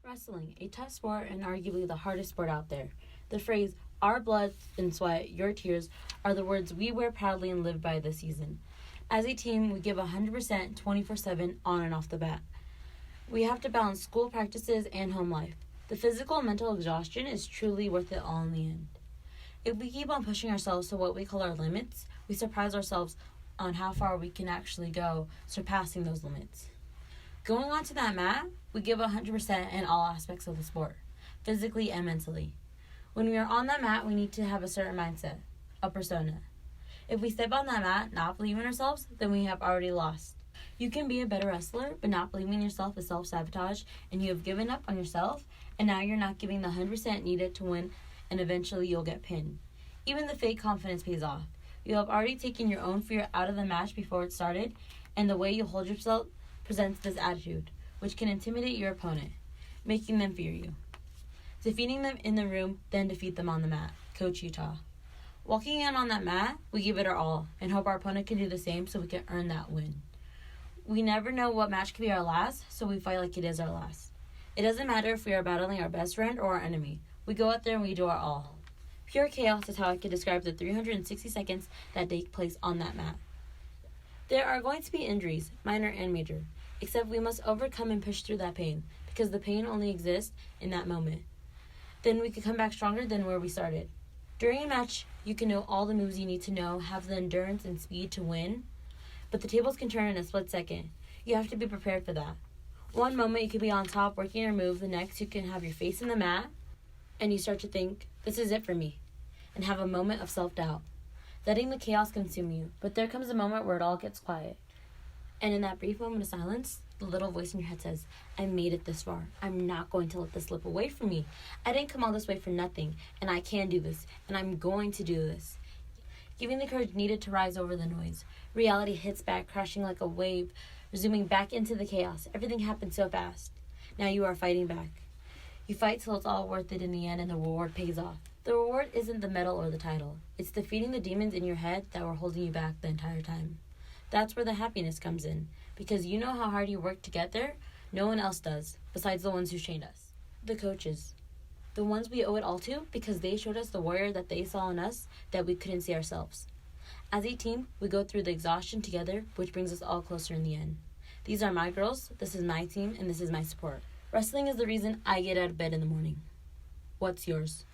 Wrestling, a tough sport and arguably the hardest sport out there. The phrase, our blood and sweat, your tears, are the words we wear proudly and live by this season. As a team, we give 100% 24/7 on and off the bat. We have to balance school practices and home life. The physical and mental exhaustion is truly worth it all in the end. If we keep on pushing ourselves to what we call our limits, we surprise ourselves on how far we can actually go, surpassing those limits. Going onto that mat, we give 100% in all aspects of the sport, physically and mentally. When we are on that mat, we need to have a certain mindset, a persona. If we step on that mat not believing in ourselves, then we have already lost. You can be a better wrestler, but not believing in yourself is self-sabotage, and you have given up on yourself, and now you're not giving the 100% needed to win, and eventually you'll get pinned. Even the fake confidence pays off. You have already taken your own fear out of the match before it started, and the way you hold yourself presents this attitude, which can intimidate your opponent, making them fear you. Defeating them in the room, then defeat them on the mat. Coach Utah. Walking in on that mat, we give it our all, and hope our opponent can do the same so we can earn that win. We never know what match could be our last, so we fight like it is our last. It doesn't matter if we are battling our best friend or our enemy. We go out there and we do our all. Pure chaos is how I could describe the 360 seconds that take place on that mat. There are going to be injuries, minor and major, except we must overcome and push through that pain, because the pain only exists in that moment. Then we can come back stronger than where we started. During a match, you can know all the moves you need to know, have the endurance and speed to win, but the tables can turn in a split second. You have to be prepared for that. One moment you could be on top working your move, the next you can have your face in the mat, and you start to think, this is it for me, and have a moment of self-doubt, letting the chaos consume you. But there comes a moment where it all gets quiet. And in that brief moment of silence, the little voice in your head says, I made it this far. I'm not going to let this slip away from me. I didn't come all this way for nothing, and I can do this, and I'm going to do this. Giving the courage needed to rise over the noise. Reality hits back, crashing like a wave, resuming back into the chaos. Everything happened so fast. Now you are fighting back. You fight till it's all worth it in the end, and the reward pays off. The reward isn't the medal or the title. It's defeating the demons in your head that were holding you back the entire time. That's where the happiness comes in, because you know how hard you worked to get there. No one else does, besides the ones who trained us. The coaches. The ones we owe it all to, because they showed us the warrior that they saw in us that we couldn't see ourselves. As a team, we go through the exhaustion together, which brings us all closer in the end. These are my girls, this is my team, and this is my support. Wrestling is the reason I get out of bed in the morning. What's yours?